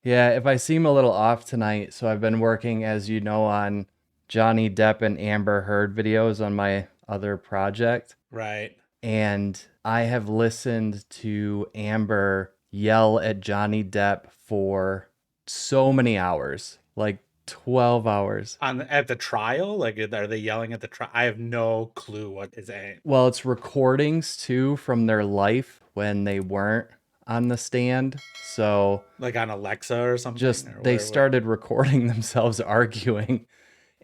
Yeah, if I seem a little off tonight, so I've been working, as you know, on Johnny Depp and Amber Heard videos on my other project. Right. And I have listened to Amber yell at Johnny Depp for so many hours, like 12 hours. At the trial, like are they yelling at the trial? I have no clue what is a Well, it's recordings too from their life when they weren't on the stand. So like on Alexa or something just or they where. started recording themselves arguing,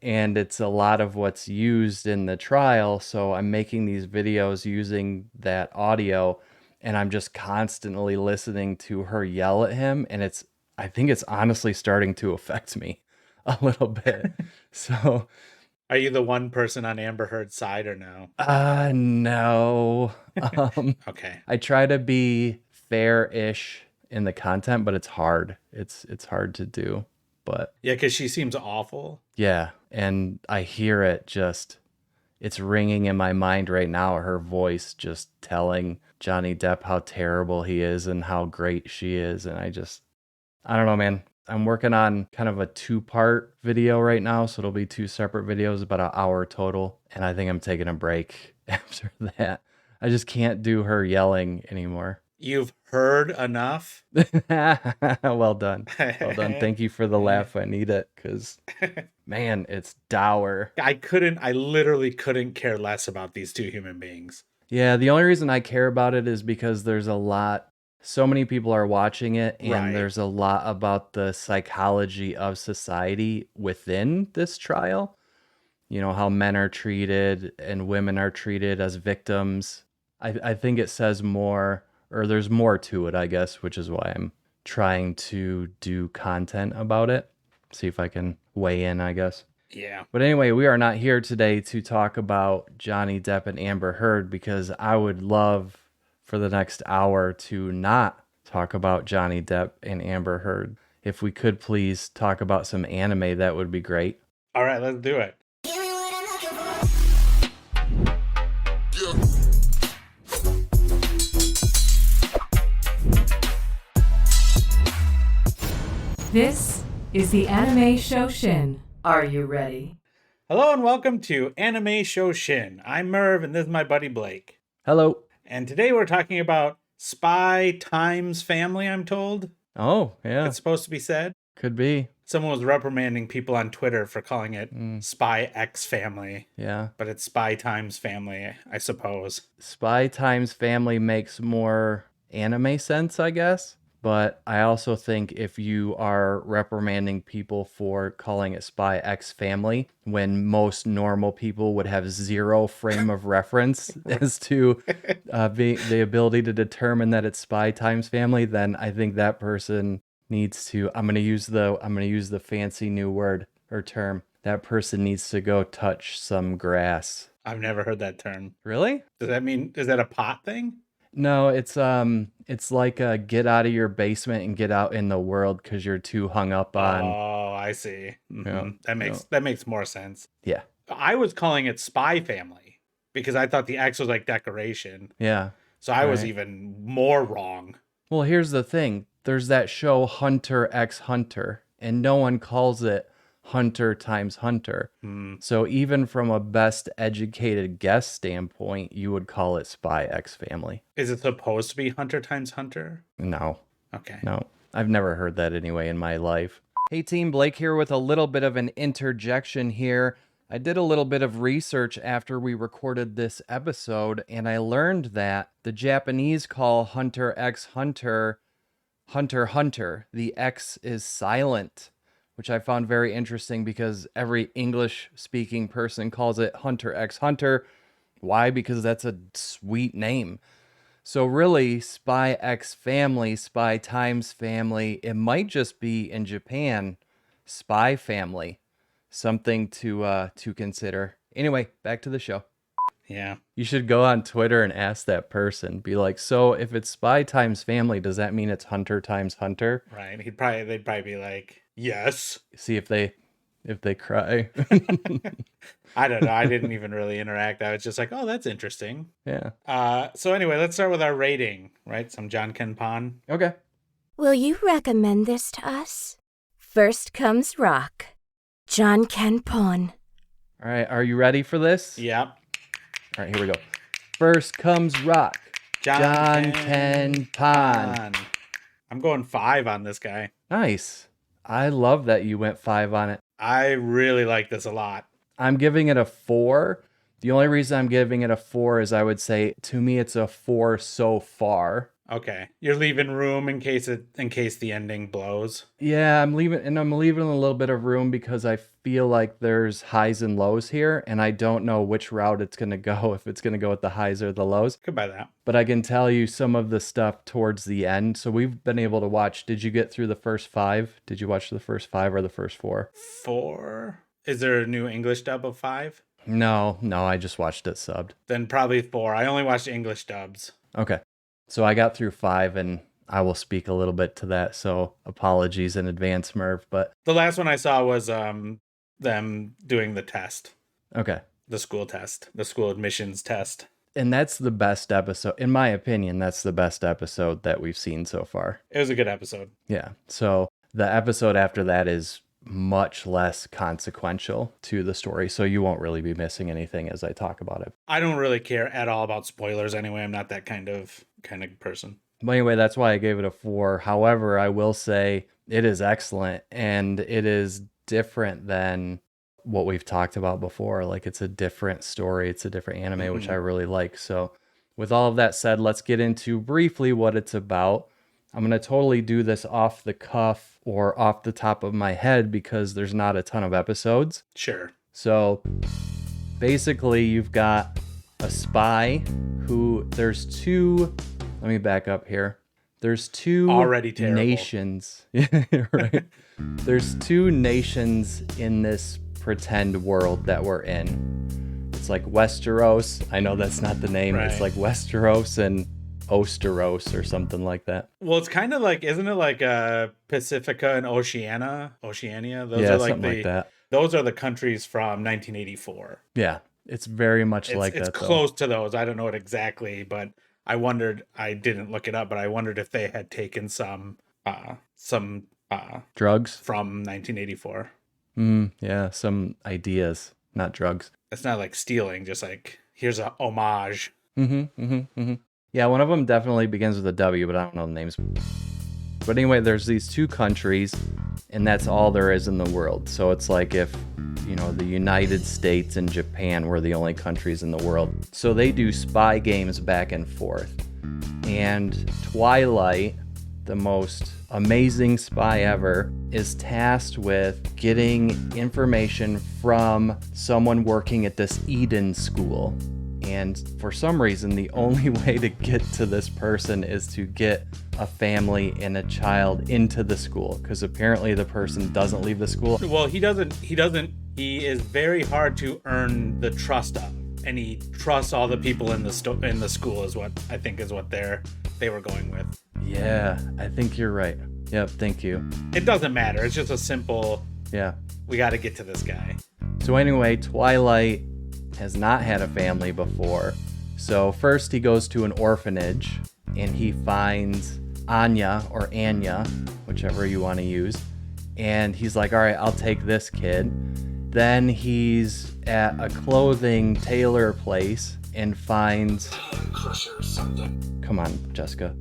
and it's a lot of what's used in the trial. So I'm making these videos using that audio, and I'm just constantly listening to her yell at him, and I think it's honestly starting to affect me a little bit. So Are you the one person on Amber Heard's side or no? no. um Okay. I try to be fair-ish in the content, but it's hard. It's hard to do. But Yeah, because she seems awful. yeah, and I hear it just, it's ringing in my mind right now, her voice just telling Johnny Depp how terrible he is and how great she is. And I don't know, man. I'm working on kind of a two-part video right now, so it'll be two separate videos, about an hour total. And I think I'm taking a break after that. I just can't do her yelling anymore. You've heard enough. Well done. Well done. Thank you for the laugh. I need it because, man, it's dour. I literally couldn't care less about these two human beings. Yeah, the only reason I care about it is because so many people are watching it, and Right. there's a lot about the psychology of society within this trial. You know, how men are treated and women are treated as victims. I think it says more, or there's more to it, I guess, which is why I'm trying to do content about it. See if I can weigh in, I guess. Yeah. But anyway, we are not here today to talk about Johnny Depp and Amber Heard, because I would love for the next hour to not talk about Johnny Depp and Amber Heard. If we could please talk about some anime, that would be great. All right, let's do it. This is the Anime Shoshin. Are you ready? Hello and welcome to Anime Shoshin. I'm Merv and this is my buddy Blake. Hello. And today we're talking about Spy Times Family, I'm told. Oh, yeah. It's supposed to be said. Could be. Someone was reprimanding people on Twitter for calling it Spy X Family. Yeah. But it's Spy Times Family, I suppose. Spy Times Family makes more anime sense, I guess. But I also think if you are reprimanding people for calling it Spy X Family, when most normal people would have zero frame of reference as to the ability to determine that it's Spy Times Family, then I think that person needs to. I'm gonna use the fancy new word or term. That person needs to go touch some grass. I've never heard that term. Really? Does that mean, is that a pot thing? No, it's like get out of your basement and get out in the world because you're too hung up on. Oh, I see. Yeah, That makes more sense. yeah, I was calling it Spy Family because I thought the X was like decoration. yeah. So I was Right. even more wrong. Well, here's the thing. There's that show Hunter x Hunter, and no one calls it Hunter times Hunter. So even from a best educated guess standpoint, you would call it Spy X Family. Is it supposed to be Hunter times Hunter? No, Okay. no. I've never heard that anyway in my life. Hey team, Blake here with a little bit of an interjection here. I did a little bit of research after we recorded this episode, and I learned that the Japanese call Hunter x Hunter Hunter Hunter. The X is silent, which I found very interesting because every English speaking person calls it Hunter x Hunter. Why? Because that's a sweet name. So really, Spy X Family, Spy Times Family, it might just be in Japan, Spy Family. Something to consider. Anyway, back to the show. Yeah. You should go on Twitter and ask that person. Be like, so if it's Spy Times Family, does that mean it's Hunter times Hunter? Right. They'd probably be like, yes. See if they cry. I don't know. I didn't even really interact. I was just like, oh, that's interesting. Yeah. So anyway, let's start with our rating, right? Some John Ken Pon. Okay. Will you recommend this to us? First comes Rock. John Ken Pon. All right, are you ready for this? Yep. All right, here we go. First comes Rock. John Ken Pon. I'm going 5 on this guy. Nice. I love that you went 5 on it. I really like this a lot. I'm giving it a 4. The only reason I'm giving it a 4 is I would say, to me, it's a 4 so far. Okay. You're leaving room in case the ending blows. Yeah, I'm leaving a little bit of room because I feel like there's highs and lows here, and I don't know which route it's going to go, if it's going to go with the highs or the lows. Could buy that. But I can tell you some of the stuff towards the end. So we've been able to watch. Did you get through the first 5? Did you watch the first 5 or the first 4? 4? Is there a new English dub of 5? No, I just watched it subbed. Then probably 4. I only watched English dubs. Okay. So I got through 5, and I will speak a little bit to that. So apologies in advance, Merv. But The last one I saw was them doing the test. okay. The school test. The school admissions test. And that's the best episode. In my opinion, that's the best episode that we've seen so far. It was a good episode. Yeah. So the episode after that is much less consequential to the story. So you won't really be missing anything as I talk about it. I don't really care at all about spoilers anyway. I'm not that kind of person. But anyway, that's why I gave it a 4. However, I will say it is excellent, and it is different than what we've talked about before. Like, it's a different story. It's a different anime, which I really like. So with all of that said, let's get into briefly what it's about. I'm going to totally do this off the cuff or off the top of my head because there's not a ton of episodes. Sure. So basically, you've got a spy who there's 2. Let me back up here. There's 2 already terrible nations. Right. There's 2 nations in this pretend world that we're in. It's like Westeros. I know that's not the name. Right. It's like Westeros and Osteros or something like that. Well, it's kind of like, isn't it like Pacifica and Oceania? Those Yeah, are like something like that. Those are the countries from 1984. Yeah, it's very much like that. It's close to those. I don't know it exactly, but I wondered. I didn't look it up, but I wondered if they had taken some drugs from 1984. Yeah, some ideas, not drugs. It's not like stealing, just like here's a homage. Yeah, one of them definitely begins with a W, but I don't know the names. But anyway, there's these 2 countries, and that's all there is in the world. So it's like if, the United States and Japan were the only countries in the world. So they do spy games back and forth. And Twilight, the most amazing spy ever, is tasked with getting information from someone working at this Eden school. And for some reason, the only way to get to this person is to get a family and a child into the school, because apparently the person doesn't leave the school. Well, he doesn't. He is very hard to earn the trust of, and he trusts all the people in the school. Is what I think is what they were going with. Yeah, I think you're right. Yep, thank you. It doesn't matter. It's just a simple. Yeah. We got to get to this guy. So anyway, Twilight has not had a family before. So first he goes to an orphanage and he finds Anya or Anya, whichever you want to use. And he's like, all right, I'll take this kid. Then he's at a clothing tailor place and finds... Crusher or something. Come on, Jessica.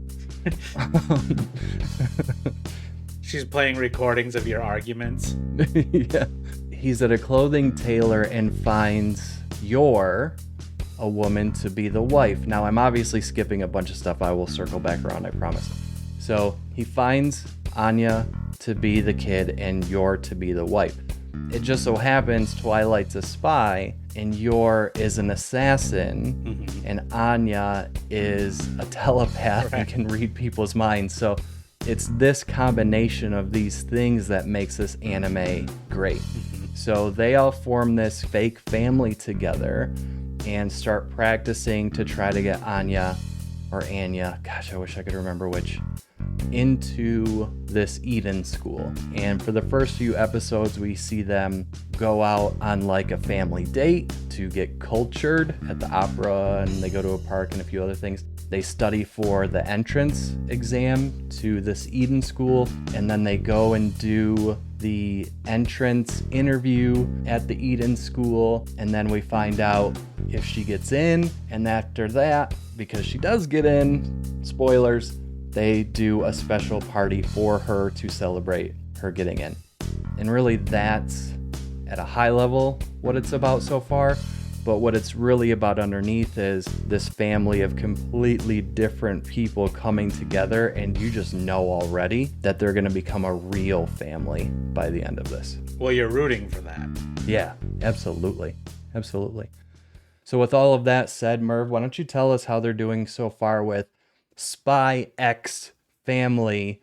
She's playing recordings of your arguments. Yeah. He's at a clothing tailor and finds a woman to be the wife. Now, I'm obviously skipping a bunch of stuff. I will circle back around, I promise. So he finds Anya to be the kid and Yor to be the wife. It just so happens Twilight's a spy and Yor is an assassin, and Anya is a telepath and can read people's minds. So it's this combination of these things that makes this anime great. So they all form this fake family together and start practicing to try to get Anya, gosh, I wish I could remember which, into this Eden school. And for the first few episodes, we see them go out on like a family date to get cultured at the opera, and they go to a park and a few other things. They study for the entrance exam to this Eden school, and then they go and do the entrance interview at the Eden school, and then we find out if she gets in, and after that, because she does get in, spoilers, they do a special party for her to celebrate her getting in. And really that's, at a high level, what it's about so far. But what it's really about underneath is this family of completely different people coming together, and you just know already that they're going to become a real family by the end of this. Well, you're rooting for that. Yeah, absolutely. Absolutely. So with all of that said, Merv, why don't you tell us how they're doing so far with Spy X Family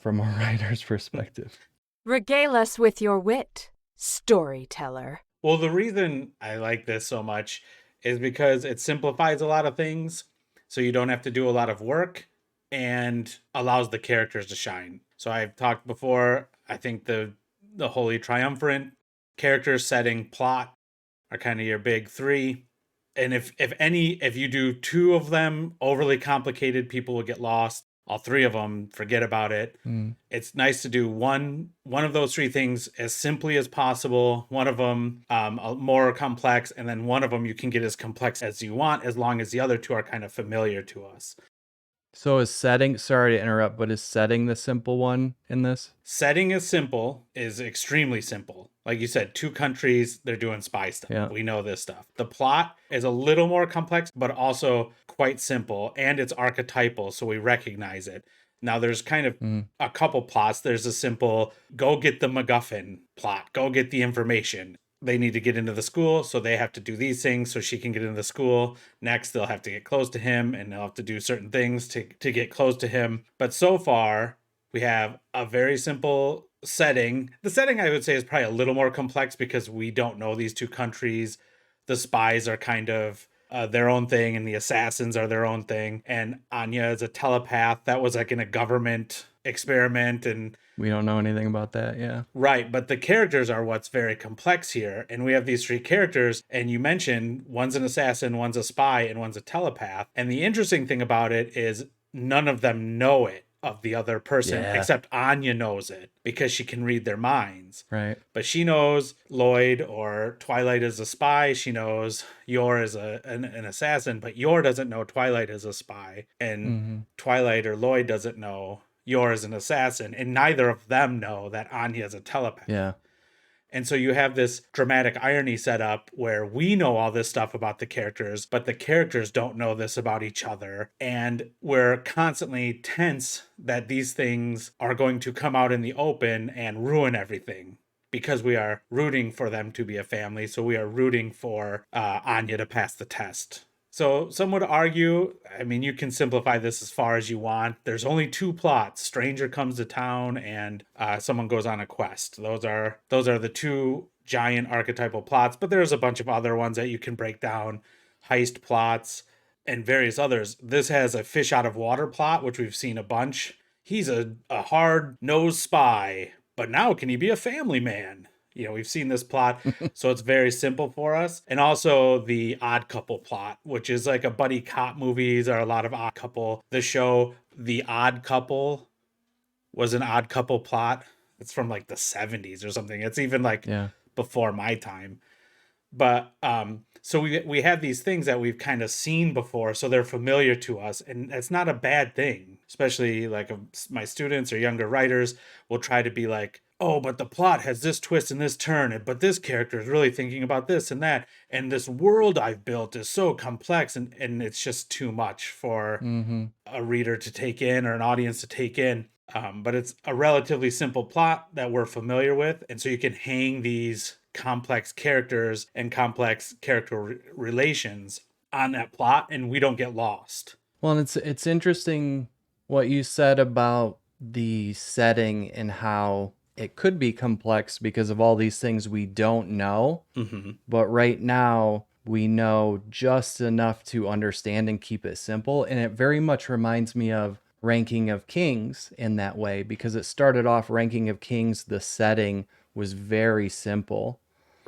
from a writer's perspective? Regale us with your wit, storyteller. Well, the reason I like this so much is because it simplifies a lot of things, so you don't have to do a lot of work and allows the characters to shine. So I've talked before, I think the Holy Triumvirate, character, setting, plot are kind of your big three. And if you do two of them overly complicated, people will get lost. All three of them, forget about it. It's nice to do one of those three things as simply as possible. One of them more complex, and then one of them you can get as complex as you want, as long as the other two are kind of familiar to us. So is setting, sorry to interrupt, but is setting the simple one in this? Setting is simple, is extremely simple. Like you said, two countries, they're doing spy stuff. Yeah. We know this stuff. The plot is a little more complex, but also quite simple, and it's archetypal, so we recognize it. Now, there's kind of a couple plots. There's a simple, go get the MacGuffin plot, go get the information. They need to get into the school, so they have to do these things so she can get into the school. Next, they'll have to get close to him, and they'll have to do certain things to get close to him. But so far, we have a very simple setting. The setting, I would say, is probably a little more complex because we don't know these two countries. The spies are kind of their own thing, and the assassins are their own thing. And Anya is a telepath that was like in a government experiment, and We don't know anything about that, yeah. right, but the characters are what's very complex here. And we have these three characters, and you mentioned one's an assassin, one's a spy, and one's a telepath. And the interesting thing about it is none of them know it of the other person, Yeah. except Anya knows it because she can read their minds. Right. But she knows Lloyd or Twilight is a spy. She knows Yor is an assassin, but Yor doesn't know Twilight is a spy. And Twilight or Lloyd doesn't know Yor is an assassin. And neither of them know that Anya is a telepath. Yeah. And so you have this dramatic irony set up where we know all this stuff about the characters, but the characters don't know this about each other. And we're constantly tense that these things are going to come out in the open and ruin everything because we are rooting for them to be a family. So we are rooting for Anya to pass the test. So some would argue, I mean, you can simplify this as far as you want. There's only two plots. Stranger comes to town and someone goes on a quest. Those are the two giant archetypal plots, but there's a bunch of other ones that you can break down, heist plots and various others. This has a fish out of water plot, which we've seen a bunch. He's a hard-nosed spy, but now can he be a family man? You know, we've seen this plot, so it's very simple for us. And also the Odd Couple plot, which is like a buddy cop movies are a lot of Odd Couple. The show The Odd Couple was an Odd Couple plot. It's from like the 70s or something. It's even like before my time. But so we have these things that we've kind of seen before, so they're familiar to us, and that's not a bad thing. Especially like my students or younger writers will try to be like, oh, but the plot has this twist and this turn, but this character is really thinking about this and that, and this world I've built is so complex, and it's just too much for a reader to take in or an audience to take in. But it's a relatively simple plot that we're familiar with, and so you can hang these complex characters and complex character relations on that plot, and we don't get lost. Well, and it's interesting what you said about the setting and how it could be complex because of all these things we don't know. But right now, we know just enough to understand and keep it simple. And it very much reminds me of Ranking of Kings in that way, because it started off Ranking of Kings, the setting was very simple.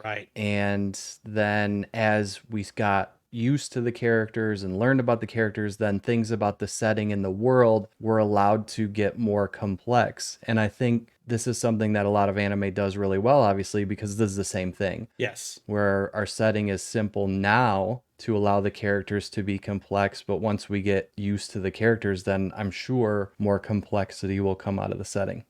Right. And then as we got, used to the characters and learned about the characters, then things about the setting and the world were allowed to get more complex. And I think this is something that a lot of anime does really well, obviously, because this is the same thing. Yes. Where our setting is simple now to allow the characters to be complex, but once we get used to the characters, then I'm sure more complexity will come out of the setting.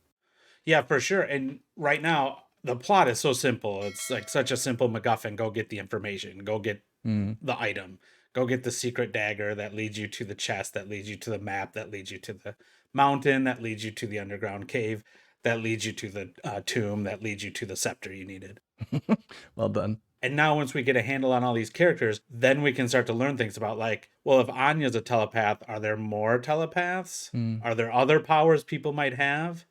Yeah, for sure. And right now, the plot is so simple. It's like such a simple MacGuffin. Go get the information. Go get the item. Go get the secret dagger that leads you to the chest, that leads you to the map, that leads you to the mountain, that leads you to the underground cave, that leads you to the tomb, that leads you to the scepter you needed. Well done. And now, once we get a handle on all these characters, then we can start to learn things about, like, well, if Anya's a telepath, are there more telepaths? Are there other powers people might have?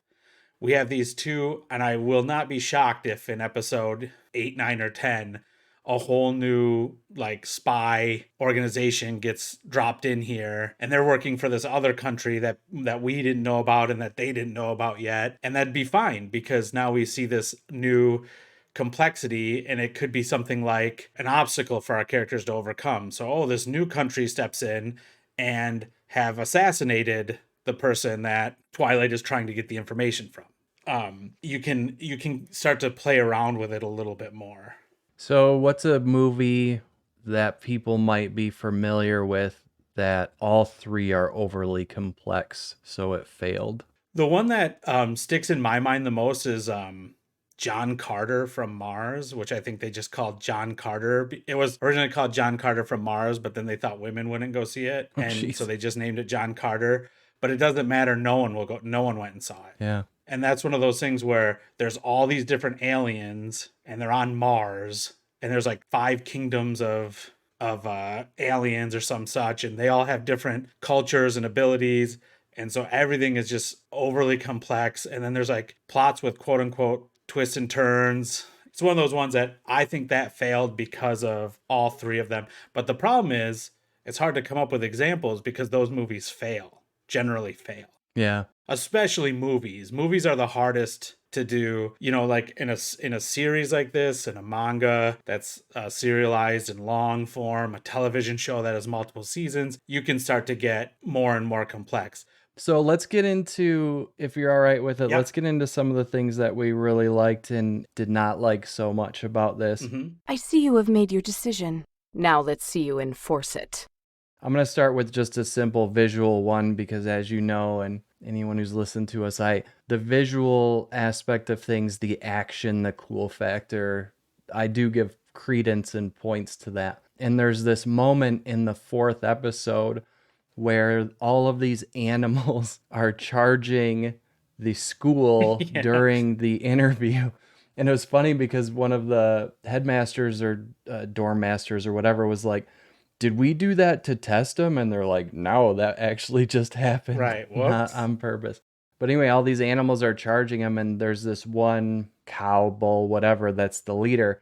We have these two, and I will not be shocked if in episode 8, 9, or 10, a whole new like spy organization gets dropped in here, and they're working for this other country that we didn't know about and that they didn't know about yet. And that'd be fine, because now we see this new complexity, and it could be something like an obstacle for our characters to overcome. So, this new country steps in and have assassinated the person that Twilight is trying to get the information from. You can start to play around with it a little bit more. So, what's a movie that people might be familiar with that all three are overly complex, so it failed? The one that sticks in my mind the most is John Carter from Mars, which I think they just called John Carter. It was originally called John Carter from Mars, but then they thought women wouldn't go see it, and so they just named it John Carter. But it doesn't matter. No one will go. No one went and saw it. Yeah. And that's one of those things where there's all these different aliens, and they're on Mars, and there's like 5 kingdoms of aliens or some such, and they all have different cultures and abilities, and so everything is just overly complex. And then there's like plots with quote unquote twists and turns. It's one of those ones that I think that failed because of all 3 of them. But the problem is, it's hard to come up with examples because those movies generally fail. Yeah. Especially movies. Movies are the hardest to do, like in a series like this, in a manga that's serialized in long form, a television show that has multiple seasons, you can start to get more and more complex. So let's get into, if you're all right with it, Yep. Let's get into some of the things that we really liked and did not like so much about this. Mm-hmm. I see you have made your decision. Now let's see you enforce it. I'm going to start with just a simple visual one because, as you know, and anyone who's listened to us, the visual aspect of things, the action, the cool factor, I do give credence and points to that. And there's this moment in the 4th episode where all of these animals are charging the school during the interview. And it was funny because one of the headmasters or dorm masters or whatever was like, did we do that to test them? And they're like, no, that actually just happened. Right. Not on purpose. But anyway, all these animals are charging him, and there's this one cow, bull, whatever, that's the leader.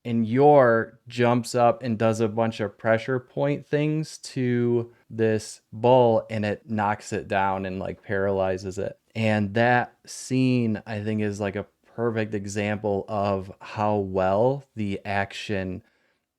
And Yor jumps up and does a bunch of pressure point things to this bull, and it knocks it down and like paralyzes it. And that scene, I think, is like a perfect example of how well the action,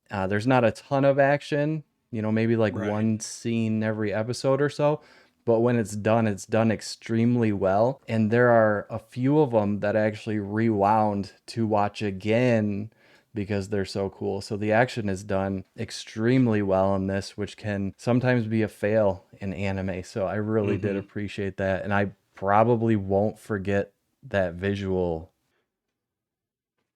there's not a ton of action, maybe like one scene every episode or so. But when it's done extremely well. And there are a few of them that actually rewound to watch again because they're so cool. So the action is done extremely well in this, which can sometimes be a fail in anime. So I really did appreciate that. And I probably won't forget that visual.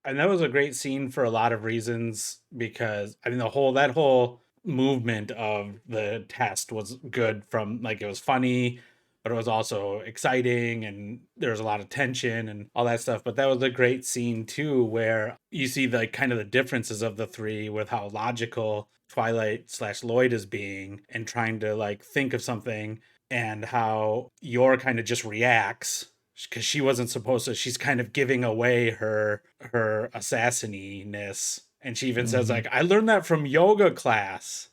And that was a great scene for a lot of reasons, because I mean that whole movement of the test was good. From like, it was funny, but it was also exciting, and there was a lot of tension and all that stuff. But that was a great scene too, where you see the kind of the differences of the 3 with how logical Twilight/Lloyd is being and trying to like think of something, and how Yor kind of just reacts because she wasn't supposed to. She's kind of giving away her assassininess. And she even says like, I learned that from yoga class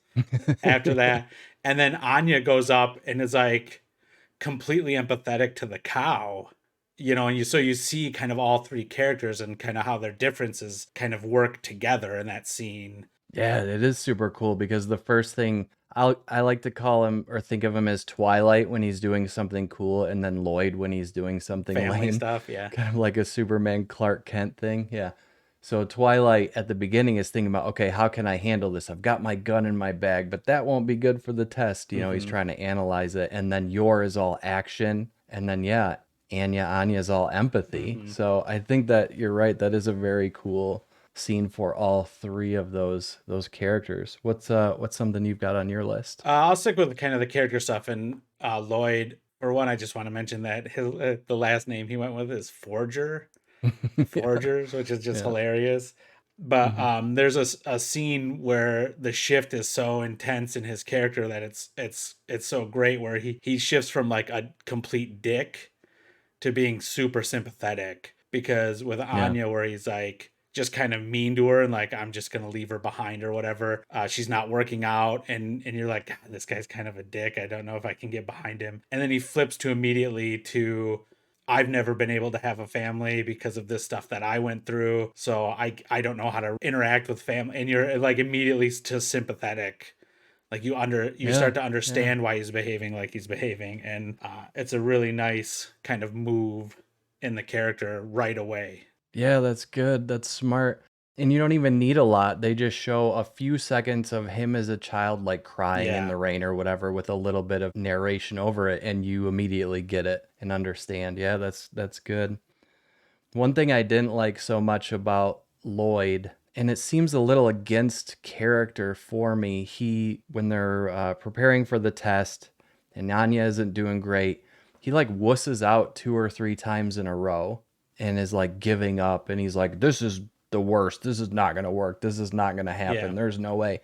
after that. And then Anya goes up and is like completely empathetic to the cow, and you see kind of all 3 characters and kind of how their differences kind of work together in that scene. Yeah, it is super cool because the first thing I like to call him or think of him as Twilight when he's doing something cool, and then Lloyd when he's doing something Family lame, stuff, yeah. kind of like a Superman Clark Kent thing. Yeah. So Twilight at the beginning is thinking about, okay, how can I handle this? I've got my gun in my bag, but that won't be good for the test. He's Hmm. trying to analyze it, and then Yor is all action, and then yeah, Anya is all empathy. Hmm. So I think that you're right. That is a very cool scene for all three of those characters. What's something you've got on your list? I'll stick with kind of the character stuff. And Lloyd, for one, I just want to mention that the last name he went with is Forger, Yeah, Forgers, which is just yeah. hilarious. But Hmm. there's a scene where the shift is so intense in his character that it's so great, where he shifts from like a complete dick to being super sympathetic, because with Yeah, Anya, where he's like just kind of mean to her and like, I'm just gonna leave her behind or whatever. She's not working out, and you're like, God, this guy's kind of a dick. I don't know if I can get behind him. And then he flips to immediately to, I've never been able to have a family because of this stuff that I went through. So I don't know how to interact with family. And you're like immediately to sympathetic, like you yeah, start to yeah. understand why he's behaving like he's behaving. And it's a really nice kind of move in the character right away. Yeah, that's good. That's smart. And you don't even need a lot. They just show a few seconds of him as a child, like crying in Yeah. the rain or whatever, with a little bit of narration over it, and you immediately get it and understand. Yeah, that's good. One thing I didn't like so much about Lloyd, and it seems a little against character for me, when they're preparing for the test and Nanya isn't doing great, he like wusses out two or three times in a row and is like giving up. And he's like, this is the worst. This is not going to work. This is not going to Yeah. happen. There's no way.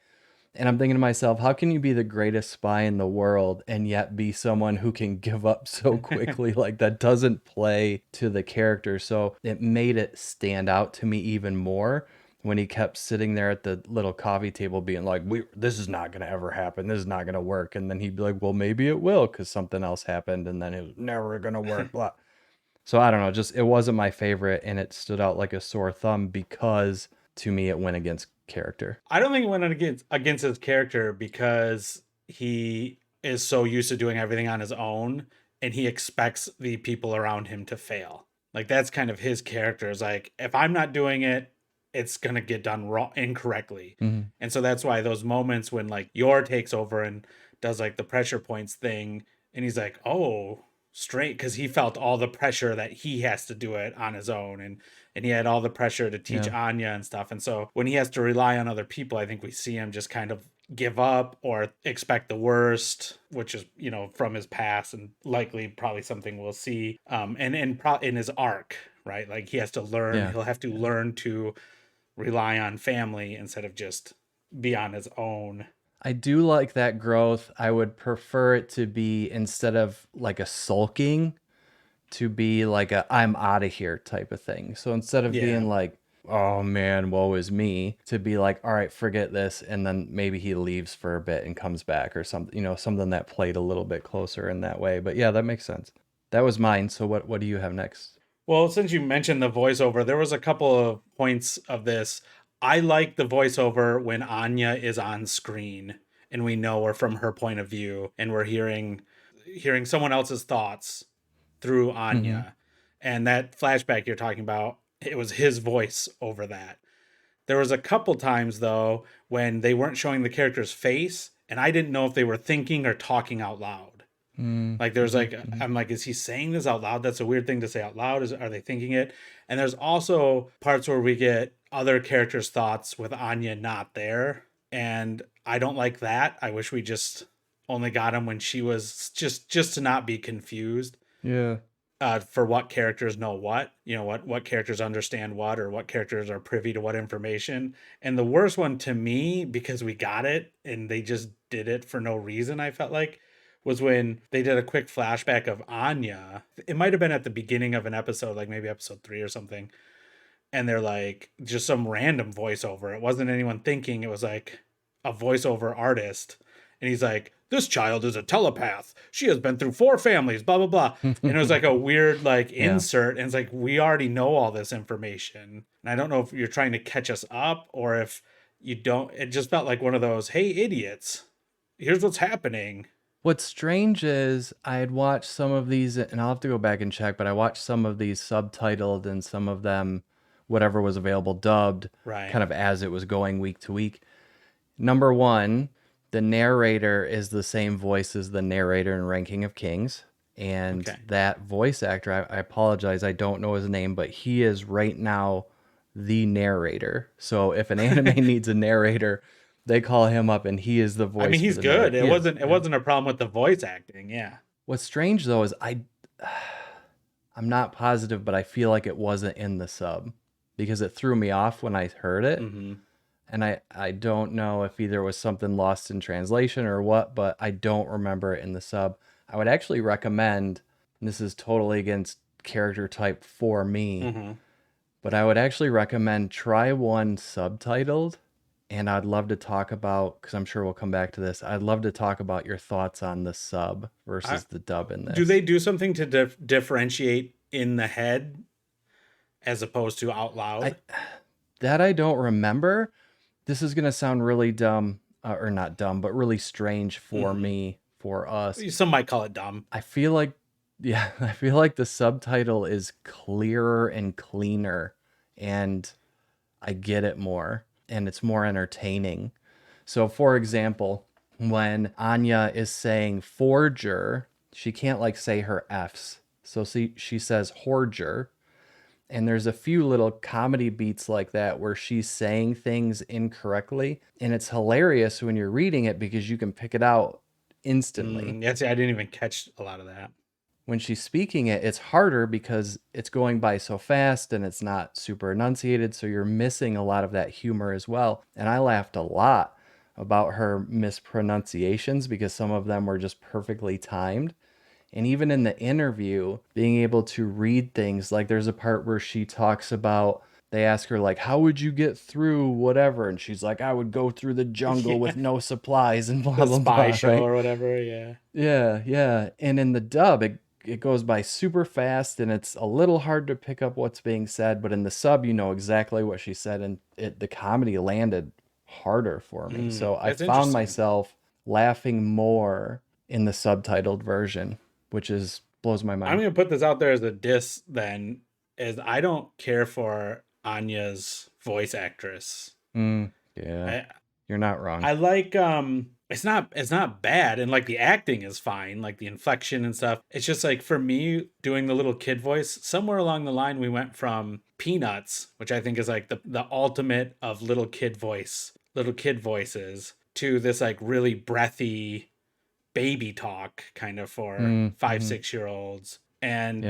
And I'm thinking to myself, how can you be the greatest spy in the world and yet be someone who can give up so quickly? Like that doesn't play to the character. So it made it stand out to me even more when he kept sitting there at the little coffee table being like, this is not going to ever happen. This is not going to work. And then he'd be like, well, maybe it will because something else happened. And then it was never going to work. Blah. So I don't know, just it wasn't my favorite and it stood out like a sore thumb because to me it went against character. I don't think it went against his character because he is so used to doing everything on his own, and he expects the people around him to fail. Like that's kind of his character, is like, if I'm not doing it, it's gonna get done wrong, incorrectly. Mhm. And so that's why those moments when like Yor takes over and does like the pressure points thing, and he's like, oh, straight, because he felt all the pressure that he has to do it on his own, and he had all the pressure to teach Yeah. Anya and stuff. And so when he has to rely on other people, I think we see him just kind of give up or expect the worst, which is, from his past and likely probably something we'll see. In his arc, right? Like he has to learn, Yeah. he'll have to Yeah. learn to rely on family instead of just be on his own. I do like that growth. I would prefer it to be instead of like a sulking to be like a I'm out of here type of thing. So instead of Yeah. being like, oh man, woe is me, to be like, all right, forget this. And then maybe he leaves for a bit and comes back or something, something that played a little bit closer in that way. But yeah, that makes sense. That was mine. So what do you have next? Well, since you mentioned the voiceover, there was a couple of points of this. I like the voiceover when Anya is on screen and we know we're from her point of view and we're hearing someone else's thoughts through Mm-hmm. Anya. And that flashback you're talking about, it was his voice over that. There was a couple times though when they weren't showing the character's face and I didn't know if they were thinking or talking out loud. Like there's Mm-hmm. like, I'm like, is he saying this out loud? That's a weird thing to say out loud. Are they thinking it? And there's also parts where we get other characters' thoughts with Anya not there, and I don't like that. I wish we just only got him when she was, just to not be confused. Yeah. For what characters know what, what characters understand what, or what characters are privy to what information. And the worst one to me, because we got it and they just did it for no reason, I felt like, was when they did a quick flashback of Anya. It might have been at the beginning of an episode, like maybe episode 3 or something. And they're like, just some random voiceover. It wasn't anyone thinking, it was like a voiceover artist. And he's like, this child is a telepath. She has been through 4 families, blah, blah, blah. And it was like a weird, like, Yeah. insert. And it's like, we already know all this information. And I don't know if you're trying to catch us up or if it just felt like one of those, hey, idiots, here's what's happening. What's strange is I had watched some of these, and I'll have to go back and check, but I watched some of these subtitled and some of them, whatever was available, dubbed, Right. kind of as it was going week to week. Number one, the narrator is the same voice as the narrator in Ranking of Kings. And Okay. that voice actor, I apologize, I don't know his name, but he is right now the narrator. So if an anime needs a narrator, they call him up and he is the voice. I mean, he's for the good. narrator. It wasn't a problem with the voice acting. Yeah. What's strange though is I'm not positive, but I feel like it wasn't in the sub because it threw me off when I heard it. Mm-hmm. And I don't know if either was something lost in translation or what, but I don't remember it in the sub. I would actually recommend, and this is totally against character type for me, Mm-hmm. but I would actually recommend try one subtitled. And I'd love to talk about, because I'm sure we'll come back to this, I'd love to talk about your thoughts on the sub versus the dub in this. Do they do something to differentiate in the head as opposed to out loud? That I don't remember. This is going to sound really dumb, or not dumb, but really strange for me, for us. Some might call it dumb. I feel like the subtitle is clearer and cleaner, and I get it more, and it's more entertaining. So, for example, when Anya is saying forger, she can't like say her F's. So she says horger. And there's a few little comedy beats like that where she's saying things incorrectly. And it's hilarious when you're reading it because you can pick it out instantly. Yeah, see, I didn't even catch a lot of that. When she's speaking it, it's harder because it's going by so fast and it's not super enunciated. So you're missing a lot of that humor as well. And I laughed a lot about her mispronunciations because some of them were just perfectly timed. And even in the interview, being able to read things, like there's a part where she talks about, they ask her like, how would you get through whatever? And she's like, I would go through the jungle with no supplies and blah, The blah, spy blah. show Right? or whatever, yeah. Yeah. And in the dub, it goes by super fast and it's a little hard to pick up what's being said. But in the sub, you know exactly what she said. And the comedy landed harder for me. So I that's found interesting. myself laughing more in the subtitled version, which blows my mind. I'm going to put this out there as a diss then, is I don't care for Anya's voice actress. Yeah, you're not wrong. I like it's not bad, and like the acting is fine, like the inflection and stuff. It's just like for me doing the little kid voice, somewhere along the line we went from Peanuts, which I think is like the ultimate of little kid voices, to this like really breathy baby talk kind of for 5-6-year-olds. And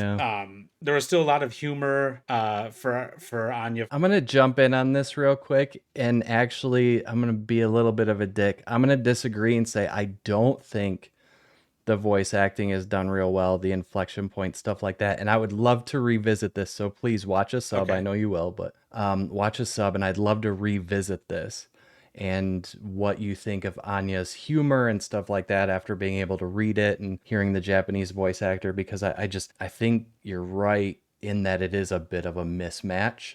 there was still a lot of humor for Anya. I'm gonna jump in on this real quick, and actually I'm gonna be a little bit of a dick. I'm gonna disagree and say I don't think the voice acting is done real well, the inflection point, stuff like that. And I would love to revisit this, so please watch a sub. Okay. I know you will, but watch a sub, and I'd love to revisit this and what you think of Anya's humor and stuff like that after being able to read it and hearing the Japanese voice actor, because I think you're right in that it is a bit of a mismatch.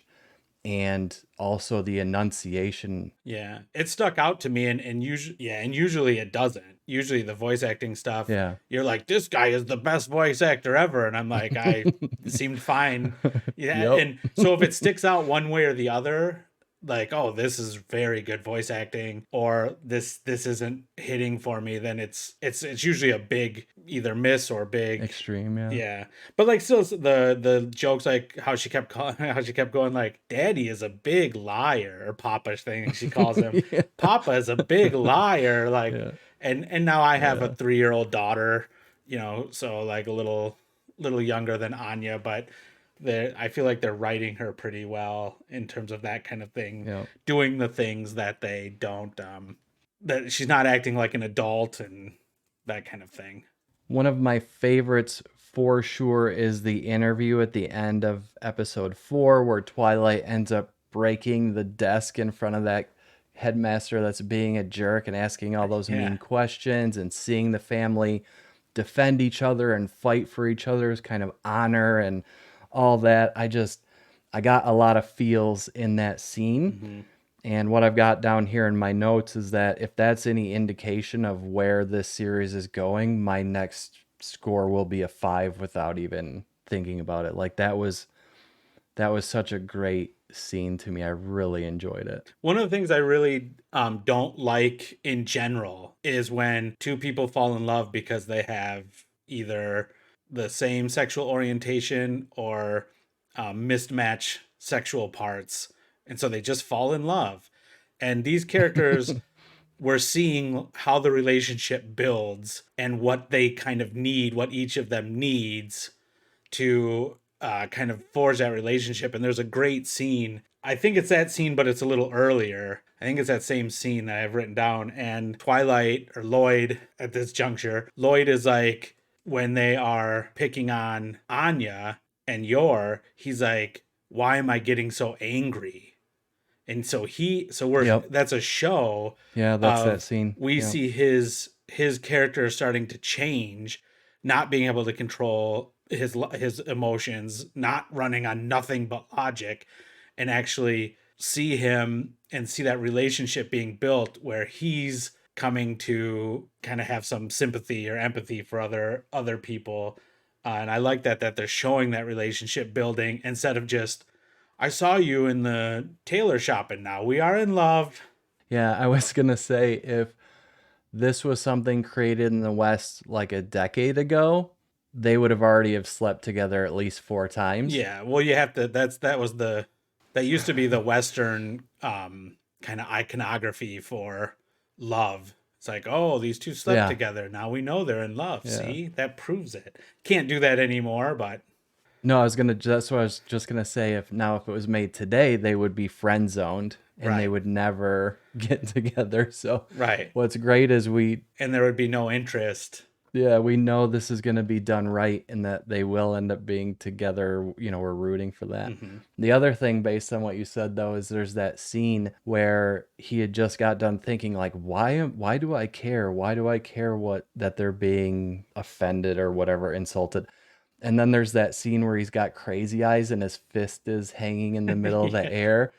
And also the enunciation. Yeah, it stuck out to me, and usually it doesn't. Usually the voice acting stuff, you're like, this guy is the best voice actor ever, and I'm like, I seemed fine. Yeah, and so if it sticks out one way or the other, like, oh, this is very good voice acting, or this isn't hitting for me, then it's usually a big either miss or big extreme. Yeah, but like still the jokes, like how she kept going like, daddy is a big liar, or Papa thing she calls him. Papa is a big liar, like and now I have a 3-year-old daughter, so like a little younger than Anya, but I feel like they're writing her pretty well in terms of that kind of thing, doing the things that they don't, that she's not acting like an adult and that kind of thing. One of my favorites for sure is the interview at the end of episode 4 where Twilight ends up breaking the desk in front of that headmaster that's being a jerk and asking all those mean questions, and seeing the family defend each other and fight for each other's kind of honor and all that. I got a lot of feels in that scene. And what I've got down here in my notes is that if that's any indication of where this series is going, my next score will be a 5 without even thinking about it. Like that was such a great scene to me. I really enjoyed it. One of the things I really don't like in general is when two people fall in love because they have either the same sexual orientation or mismatch sexual parts. And so they just fall in love. And these characters, we're seeing how the relationship builds and what they kind of need, what each of them needs to kind of forge that relationship. And there's a great scene. I think it's that scene, but it's a little earlier. I think it's that same scene that I've written down. And Twilight or Lloyd at this juncture, Lloyd is like, when they are picking on Anya and Yor, he's like, why am I getting so angry? And so Yep. that's a show Yeah, that's that of scene. we Yep. see his character starting to change, not being able to control his emotions, not running on nothing but logic, and actually see him and see that relationship being built where he's coming to kind of have some sympathy or empathy for other people. And I like that they're showing that relationship building instead of just, I saw you in the tailor shop and now we are in love. Yeah, I was going to say if this was something created in the West like a decade ago, they would have already have slept together at least 4 times. Yeah, well, you have to. That used to be the Western kind of iconography for love. It's like, oh, these two slept Yeah. together. Now we know they're in love. Yeah. See, that proves it. Can't do that anymore, but No, that's what I was just gonna say. If it was made today, they would be friend zoned and they right, would never get together. So right, what's great is and there would be no interest. we know this is gonna be done right and that they will end up being together. We're rooting for that. Hmm. The other thing based on what you said though is there's that scene where he had just got done thinking like, why do I care? Why do I care what that they're being offended or whatever, insulted? And then there's that scene where he's got crazy eyes and his fist is hanging in the middle of the Yeah, air.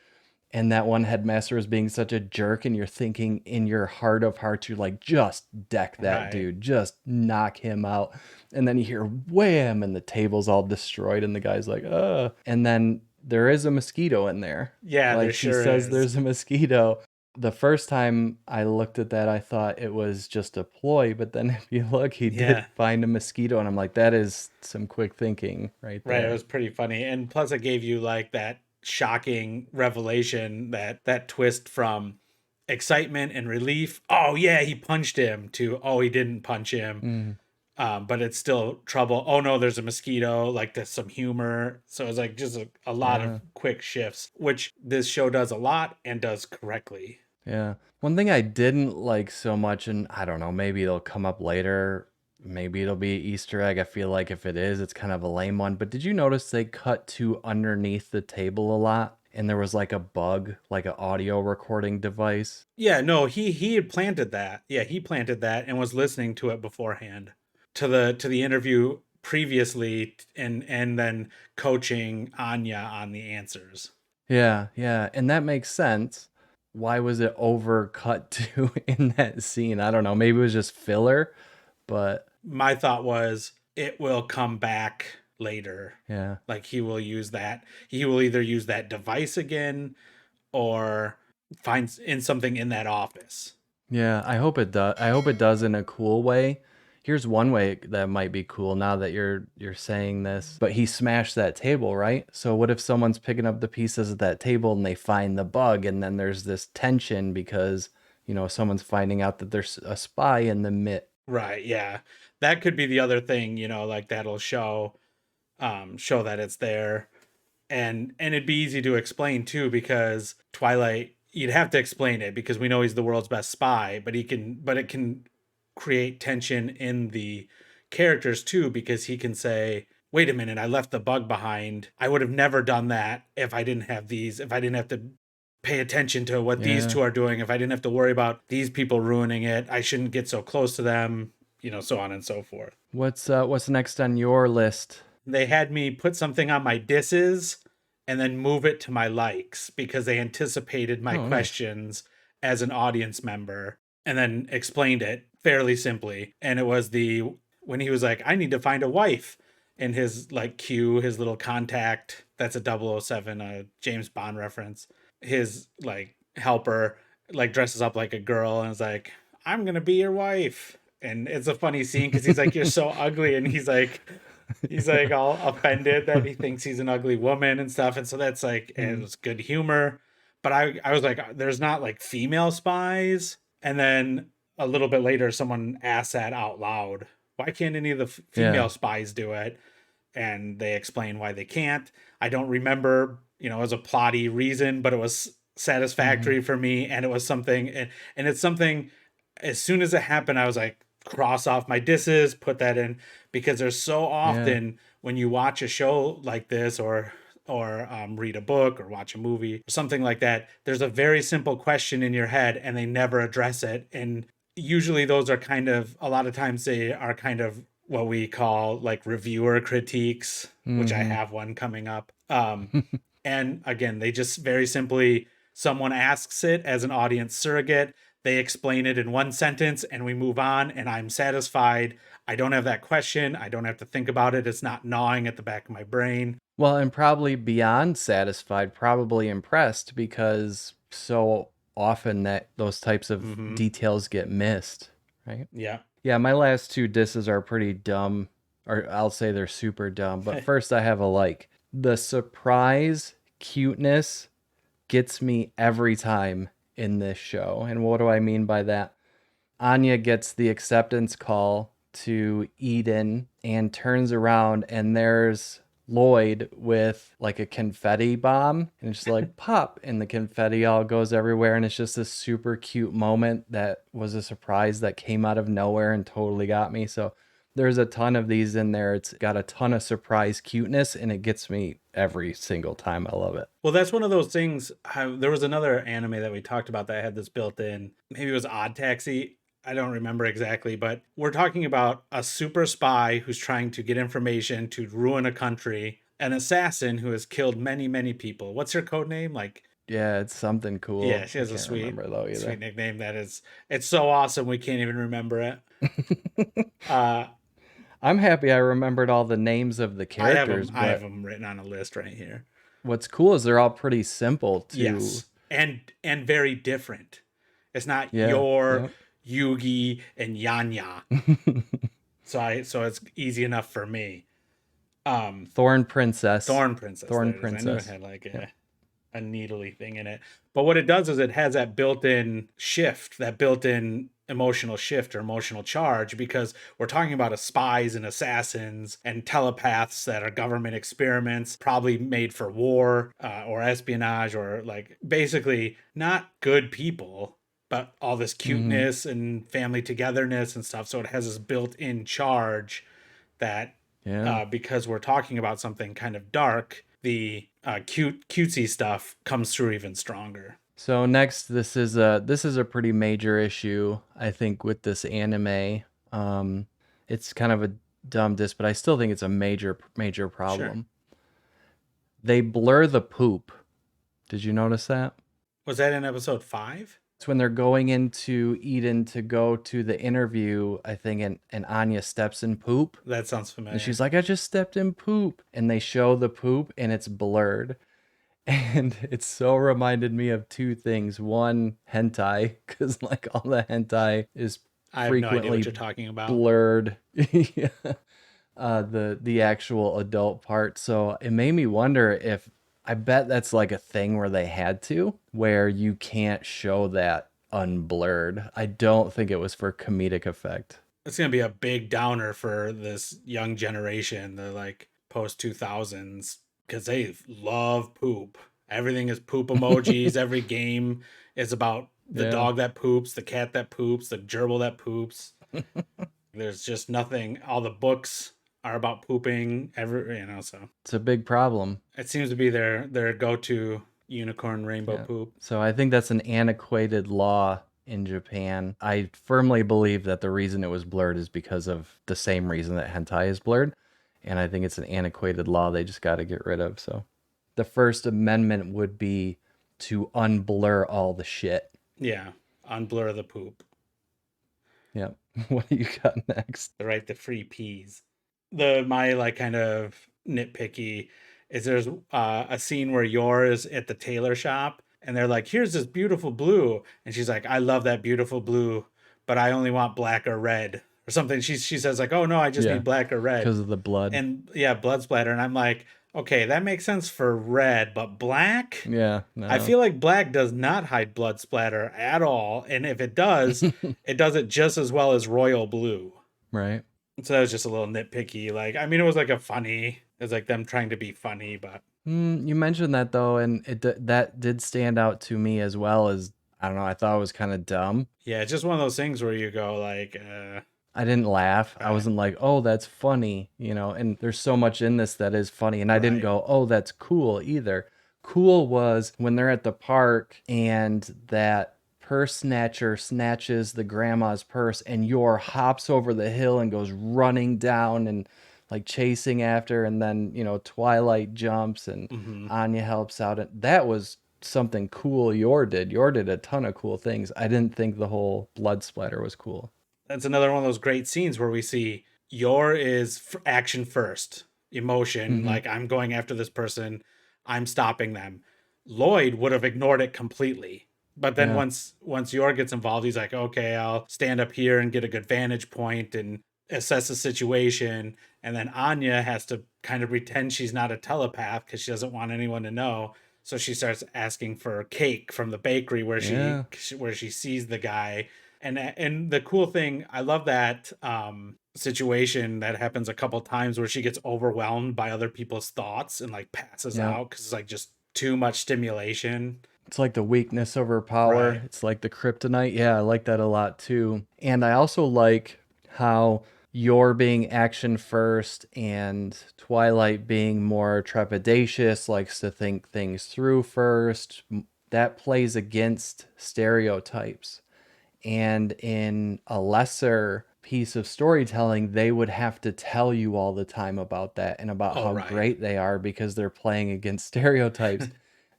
And that one headmaster is being such a jerk, and you're thinking in your heart of hearts, you're like, just deck that right. dude, just knock him out. And then you hear wham, and the table's all destroyed, and the guy's like, And then there is a mosquito in there. Yeah, there Like he sure says, is. there's a mosquito. The first time I looked at that, I thought it was just a ploy. But then if you look, he did Yeah, find a mosquito. And I'm like, that is some quick thinking right right. It there. was pretty funny, and plus, it gave you like that shocking revelation, that twist from excitement and relief. Oh yeah, he punched him. To, oh, he didn't punch him. Mm, But it's still trouble. Oh no, there's a mosquito. Like, there's some humor. So it's like just a lot of yeah. quick shifts, which this show does a lot and does correctly. Yeah. One thing I didn't like so much, and I don't know, maybe it'll come up later. Maybe it'll be an Easter egg. I feel like if it is, it's kind of a lame one. But did you notice they cut to underneath the table a lot? And there was like a bug, like an audio recording device. Yeah, no, he had planted that. Yeah, he planted that and was listening to it beforehand, to the interview previously, and then coaching Anya on the answers. Yeah, yeah. And that makes sense. Why was it overcut to in that scene? I don't know. Maybe it was just filler, but My thought was it will come back later. yeah. Like, he will use that. He will either use that device again or find in something in that office. Yeah, I hope it does. I hope it does in a cool way. Here's one way that might be cool now that you're saying this. But he smashed that table, right? So what if someone's picking up the pieces of that table and they find the bug and then there's this tension because, someone's finding out that there's a spy in the MIT. Right, yeah. That could be the other thing, like that'll show that it's there. And it'd be easy to explain too, because Twilight, you'd have to explain it because we know he's the world's best spy, but it can create tension in the characters too, because he can say, wait a minute, I left the bug behind. I would have never done that if I didn't have if I didn't have to pay attention to what these Yeah. two are doing, if I didn't have to worry about these people ruining it, I shouldn't get so close to them, so on and so forth. What's next on your list? They had me put something on my disses, and then move it to my likes because they anticipated my Oh, nice. questions as an audience member, and then explained it fairly simply. And it was when he was like, I need to find a wife, in his like Q, his little contact, that's a 007, a James Bond reference. His like helper like dresses up like a girl and is like, I'm gonna be your wife. And it's a funny scene because he's like, you're so ugly, and he's like all offended that he thinks he's an ugly woman and stuff. And so that's like, it was good humor. But I was like, there's not like female spies. And then a little bit later, someone asked that out loud. Why can't any of the female Yeah. spies do it? And they explain why they can't. I don't remember, as a plotty reason, but it was satisfactory for me. And it was something, and it's something, as soon as it happened, I was like, cross off my disses, put that in, because there's so often when you watch a show like this, or read a book or watch a movie or something like that, there's a very simple question in your head and they never address it. And usually those are a lot of times they are kind of what we call like reviewer critiques, which I have one coming up. And again, they just very simply, someone asks it as an audience surrogate, they explain it in one sentence and we move on, and I'm satisfied. I don't have that question. I don't have to think about it. It's not gnawing at the back of my brain. Well, and probably beyond satisfied, probably impressed, because so often that those types of details get missed, right? Yeah. Yeah, my last two disses are pretty dumb, or I'll say they're super dumb. But first, I have a like. The surprise cuteness gets me every time in this show. And what do I mean by that? Anya gets the acceptance call to Eden and turns around, and there's Lloyd with like a confetti bomb, and it's just like pop, and the confetti all goes everywhere, and it's just this super cute moment that was a surprise that came out of nowhere and totally got me. So there's a ton of these in there. It's got a ton of surprise cuteness, and it gets me every single time. I love it. Well, that's one of those things. There was another anime that we talked about that had this built in. Maybe it was Odd Taxi. I don't remember exactly, but we're talking about a super spy who's trying to get information to ruin a country, an assassin who has killed many, many people. What's her code name? Like, Yeah, it's something cool. yeah, she has I a can't sweet, remember though either. sweet nickname that is, it's so awesome we can't even remember it. I'm happy I remembered all the names of the characters. I have But them written on a list right here. what's cool is they're all pretty simple too. Yes, and very different. It's not Yeah, your yep. Yugi and Yanya. So it's easy enough for me. Thorn Princess. Thorn Princess. Thorn there it is. I knew it Princess. had like a needly thing in it. But what it does is it has that built-in shift, that built-in emotional shift or emotional charge, because we're talking about spies and assassins and telepaths that are government experiments, probably made for war or espionage, or like basically not good people, but all this cuteness and family togetherness and stuff. So it has this built-in charge that Yeah. because we're talking about something kind of dark, the cutesy stuff comes through even stronger. So next, this is a pretty major issue, I think, with this anime. It's kind of a dumb diss, but I still think it's a major problem. They blur the poop. Did you notice that? Was that in episode 5? It's when they're going into Eden to go to the interview, I think, and Anya steps in poop. That sounds familiar. And she's like, I just stepped in poop. And they show the poop and it's blurred. And it so reminded me of two things. One, hentai, because like all the hentai is I have no idea frequently what you're talking about. blurred. Yeah. The actual adult part. So it made me wonder if, I bet that's like a thing where they had to, where you can't show that unblurred. I don't think it was for comedic effect. It's going to be a big downer for this young generation, the like post 2000s, because they love poop. Everything is poop emojis. Every game is about the dog that poops, the cat that poops, the gerbil that poops. There's just nothing. All the books are about pooping. So It's a big problem. it seems to be their go-to unicorn rainbow poop. So I think that's an antiquated law in Japan. I firmly believe that the reason it was blurred is because of the same reason that hentai is blurred. And I think it's an antiquated law they just got to get rid of. So the First Amendment would be to unblur all the shit. Yeah, unblur the poop. Yep. What do you got next? The right to free peas. My like kind of nitpicky is there's a scene where Yor is at the tailor shop and they're like, here's this beautiful blue, and she's like, I love that beautiful blue, but I only want black or red or something. She says like, oh no, I just Yeah, need black or red because of the blood. and yeah, blood splatter. And I'm like, okay, that makes sense for red, but black? Yeah, I no. feel like black does not hide blood splatter at all, and if it does, it does it just as well as royal blue. Right. So that was just a little nitpicky. Like, I mean, it was like it was like them trying to be funny, but You mentioned that though, and that did stand out to me as well as, I don't know, I thought it was kind of dumb. yeah, it's just one of those things where you go like, I didn't laugh. I Right. wasn't like, oh, that's funny, and there's so much in this that is funny. And I didn't Right. go, oh, that's cool either. Cool was when they're at the park and that purse snatcher snatches the grandma's purse and Yor hops over the hill and goes running down and like chasing after. And then, Twilight jumps and mhm. Anya helps out. And that was something cool Yor did. Yor did a ton of cool things. I didn't think the whole blood splatter was cool. That's another one of those great scenes where we see Yor is action first, emotion, Mm-hmm. like I'm going after this person, I'm stopping them. Lloyd would have ignored it completely. But then Yeah. once Yor gets involved, he's like, okay, I'll stand up here and get a good vantage point and assess the situation. And then Anya has to kind of pretend she's not a telepath because she doesn't want anyone to know. So she starts asking for cake from the bakery Yeah. where she sees the guy. And the cool thing, I love that situation that happens a couple times where she gets overwhelmed by other people's thoughts and like passes Yeah. out because it's like just too much stimulation. It's like the weakness over power. Right. It's like the kryptonite. Yeah, I like that a lot too. And I also like how you're being action first and Twilight being more trepidatious, likes to think things through first. That plays against stereotypes. And in a lesser piece of storytelling, they would have to tell you all the time about that and about Oh, how right. great they are because they're playing against stereotypes.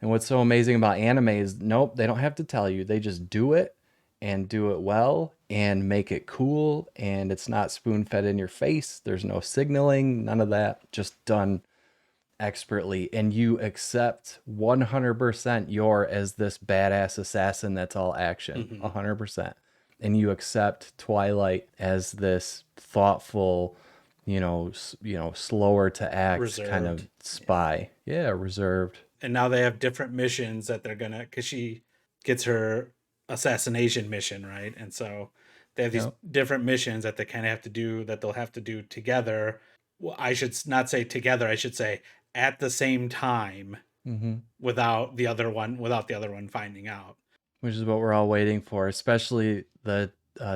And what's so amazing about anime is nope, they don't have to tell you. They just do it and do it well and make it cool. And it's not spoon fed in your face. There's no signaling, none of that. Just done expertly. And you accept 100% Yor as this badass assassin that's all action. 100%. And you accept Twilight as this thoughtful, slower to act kind of Reserved. spy. Yeah, reserved. And now they have different missions that they're gonna, because she gets her assassination mission, right? And so they have these Yep. different missions that they kind of have to do, that they'll have to do together. Well, I should not say together, I should say at the same time, Mm-hmm. without the other one finding out. Which is what we're all waiting for, especially the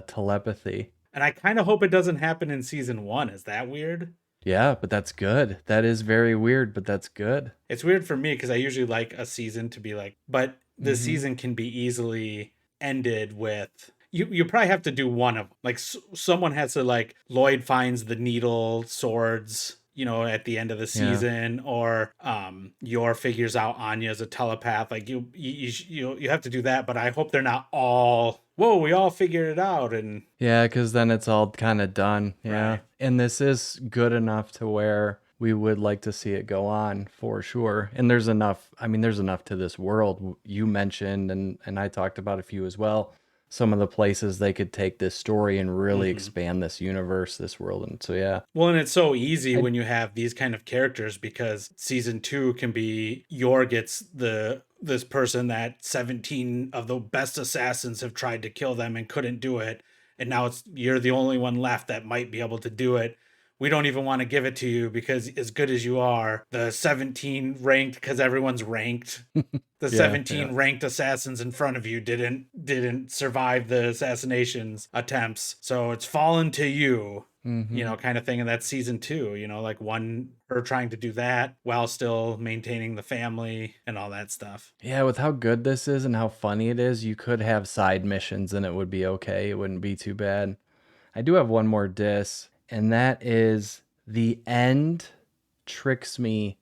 telepathy. And I kind of hope it doesn't happen in season 1. Is that weird? Yeah, but that's good. That is very weird, but that's good. It's weird for me because I usually like a season to be like, but the Mhm. season can be easily ended with you probably have to do one of them. Like someone has to, like, Lloyd finds the needle swords, at the end of the Yeah. season, or Yor figures out Anya's a telepath. Like you have to do that, but I hope they're not all, whoa, we all figured it out. And Yeah, because then it's all kind of done. Yeah. Right. And this is good enough to where we would like to see it go on for sure. And there's enough to this world. You mentioned, and I talked about a few as well, some of the places they could take this story and really expand this universe, this world. And so, yeah. Well, and it's so easy when you have these kind of characters, because season 2 can be Yor gets this person that 17 of the best assassins have tried to kill them and couldn't do it, and now you're the only one left that might be able to do it. We don't even want to give it to you because, as good as you are, the 17 ranked, because everyone's ranked, the 17 ranked assassins in front of you didn't survive the assassinations attempts, so it's fallen to you. Kind of thing. And that's season 2, like her trying to do that while still maintaining the family and all that stuff. Yeah, with how good this is and how funny it is, you could have side missions and it would be okay. It wouldn't be too bad. I do have one more diss, and that is the end tricks me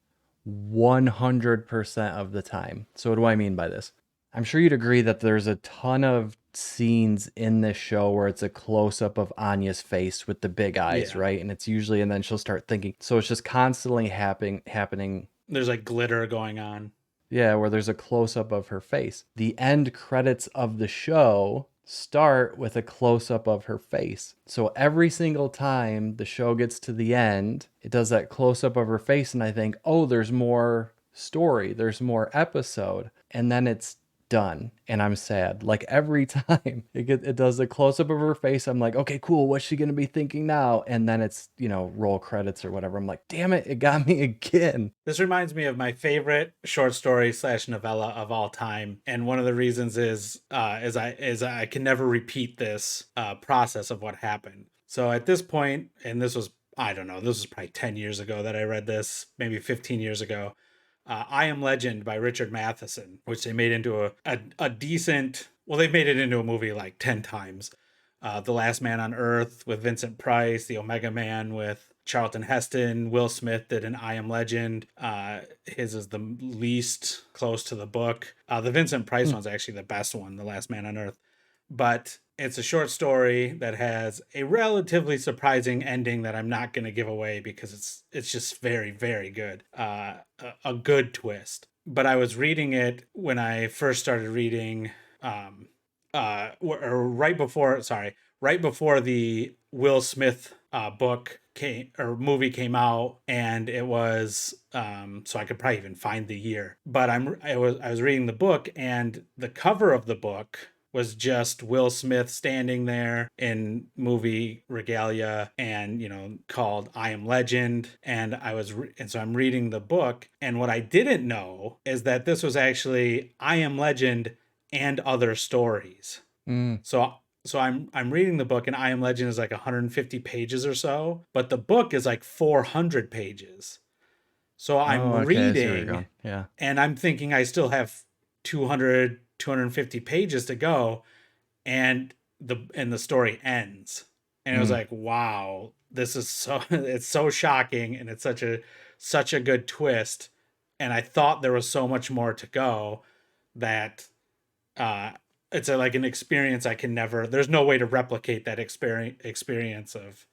100% of the time. So what do I mean by this? I'm sure you'd agree that there's a ton of scenes in this show where it's a close-up of Anya's face with the big eyes, Yeah. right? And it's usually, and then she'll start thinking. So it's just constantly happening. There's like glitter going on. Yeah, where there's a close-up of her face. The end credits of the show start with a close-up of her face. So every single time the show gets to the end, it does that close-up of her face, and I think, oh, there's more story, there's more episode, and then it's done, and I'm sad. Like every time it does a close-up of her face, I'm like, okay, cool, what's she gonna be thinking now? And then it's, roll credits or whatever. I'm like, damn it got me again. This reminds me of my favorite short story / novella of all time, and one of the reasons is I can never repeat this process of what happened. So at this point, and this was, I don't know, this was probably 10 years ago that I read this, maybe 15 years ago. I Am Legend by Richard Matheson, which they made into a decent, well, they've made it into a movie like 10 times. The Last Man on Earth with Vincent Price, The Omega Man with Charlton Heston, Will Smith did an I Am Legend. His is the least close to the book. The Vincent Price one's actually the best one, The Last Man on Earth. But it's a short story that has a relatively surprising ending that I'm not going to give away because it's just very, very good. A good twist. But I was reading it when I first started reading, right before the Will Smith book movie came out, and it was so I could probably even find the year. But I was reading the book, and the cover of the book was just Will Smith standing there in movie regalia, and called I Am Legend. And so I'm reading the book, and what I didn't know is that this was actually I Am Legend and Other Stories. So I'm reading the book, and I Am Legend is like 150 pages or so, but the book is like 400 pages. So I'm Okay, I see where you're going. reading, Yeah. and I'm thinking I still have 250 pages to go, and the story ends. And it was like, wow, this is it's so shocking, and it's such a good twist. And I thought there was so much more to go that it's like an experience I can never, there's no way to replicate that experience of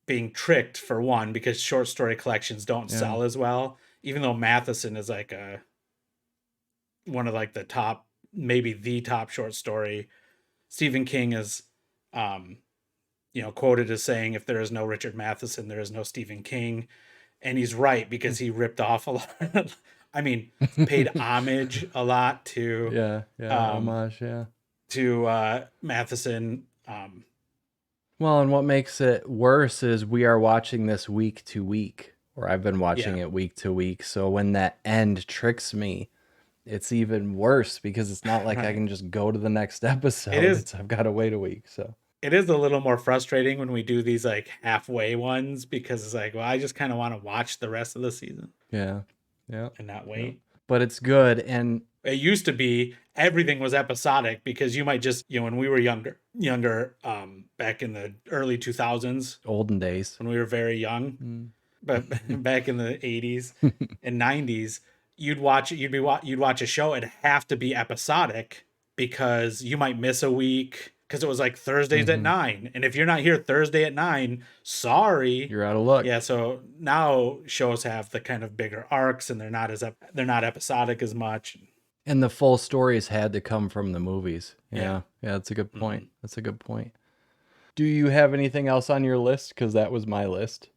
being tricked, for one, because short story collections don't sell as well, even though Matheson is like one of like the top, maybe the top short story. Stephen King is quoted as saying, if there is no Richard Matheson, there is no Stephen King. And he's right, because he ripped off a lot. I mean, paid homage a lot to Homage, to Matheson. Well, and what makes it worse is we are watching this week to week, or I've been watching it week to week. So when that end tricks me, it's even worse, because it's not like I can just go to the next episode. I've got to wait a week. So it is a little more frustrating when we do these like halfway ones, because it's like, well, I just kind of want to watch the rest of the season. Yeah. And not wait. But it's good. And it used to be everything was episodic, because you might just, when we were younger, back in the early 2000s, olden days, when we were very young, but back in the 80s and 90s, you'd watch a show. It'd have to be episodic, because you might miss a week, because it was like Thursdays at 9. And if you're not here Thursday at 9, sorry, you're out of luck. Yeah. So now shows have the kind of bigger arcs, and they're not episodic as much. And the full stories had to come from the movies. Yeah. That's a good point. That's a good point. Do you have anything else on your list? Because that was my list.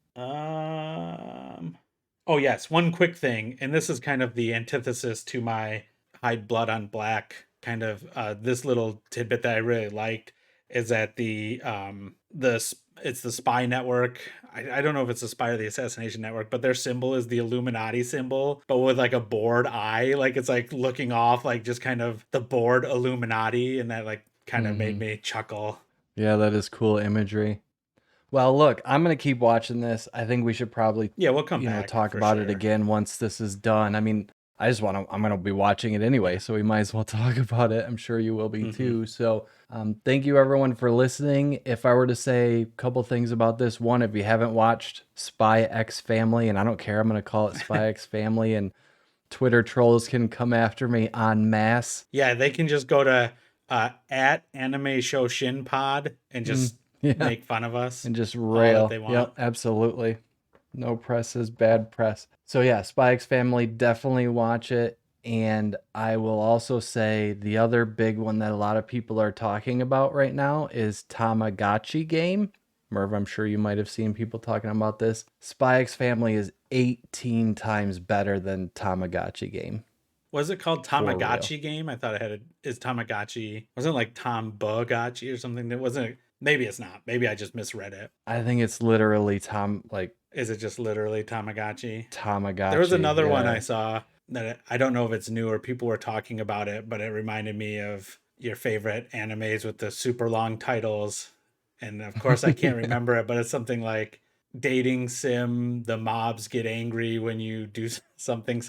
Oh yes, one quick thing, and this is kind of the antithesis to my hide blood on black kind of this little tidbit that I really liked, is that it's the spy network. I don't know if it's the spy or the assassination network, but their symbol is the Illuminati symbol, but with like a bored eye, like it's like looking off, like just kind of the bored Illuminati, and that like kind of made me chuckle. Yeah, that is cool imagery. Well, look, I'm going to keep watching this. I think we should probably we'll come back talk about it again once this is done. I mean, I'm going to be watching it anyway, so we might as well talk about it. I'm sure you will be too. So thank you everyone for listening. If I were to say a couple things about this, one, if you haven't watched Spy X Family, and I don't care, I'm going to call it Spy X Family, and Twitter trolls can come after me en masse. Yeah, they can just go to at Anime Show Shin Pod and just make fun of us and just all rail. that they want. Yep, absolutely. No press is bad press. So yeah, Spy X Family, definitely watch it. And I will also say the other big one that a lot of people are talking about right now is Tamagotchi game. Merv, I'm sure you might have seen people talking about this. Spy X Family is 18 times better than Tamagotchi game. Was it called Tamagotchi game? I thought it had is Tamagotchi. Wasn't it like Tom Bogotchi or something? That wasn't. Maybe it's not. Maybe I just misread it. I think it's literally Is it just literally Tamagotchi? Tamagotchi. There was another one I saw that I don't know if it's new or people were talking about it, but it reminded me of your favorite animes with the super long titles. And of course, I can't remember it, but it's something like dating sim. The mobs get angry when you do something.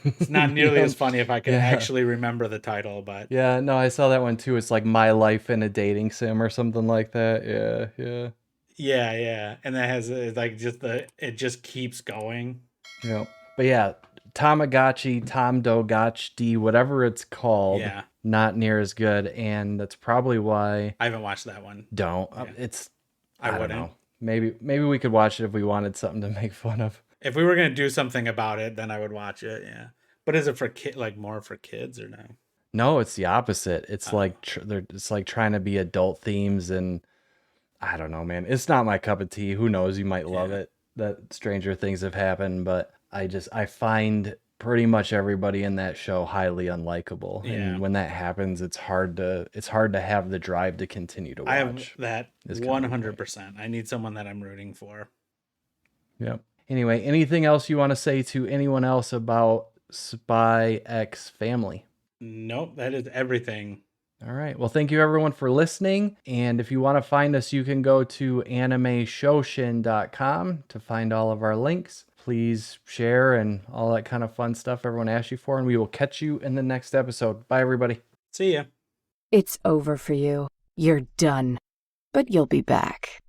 It's not nearly as funny if I could actually remember the title, but yeah, no, I saw that one too. It's like My Life in a Dating Sim or something like that. yeah, and that has like it just keeps going. Yeah, but yeah, Tamagotchi, Tamdogotchi, whatever it's called, not near as good, and that's probably why I haven't watched that one. Don't. Yeah. I don't know. Maybe we could watch it if we wanted something to make fun of. If we were gonna do something about it, then I would watch it. Yeah, but is it for more for kids or no? No, it's the opposite. It's it's like trying to be adult themes, and I don't know, man. It's not my cup of tea. Who knows? You might love it. That stranger things have happened, but I find pretty much everybody in that show highly unlikable. Yeah. And when that happens, it's hard to have the drive to continue to watch. I have that 100%. I need someone that I'm rooting for. Yep. Anyway, anything else you want to say to anyone else about Spy X Family? Nope, that is everything. All right. Well, thank you everyone for listening. And if you want to find us, you can go to animeshoshin.com to find all of our links. Please share and all that kind of fun stuff everyone asks you for. And we will catch you in the next episode. Bye, everybody. See ya. It's over for you. You're done. But you'll be back.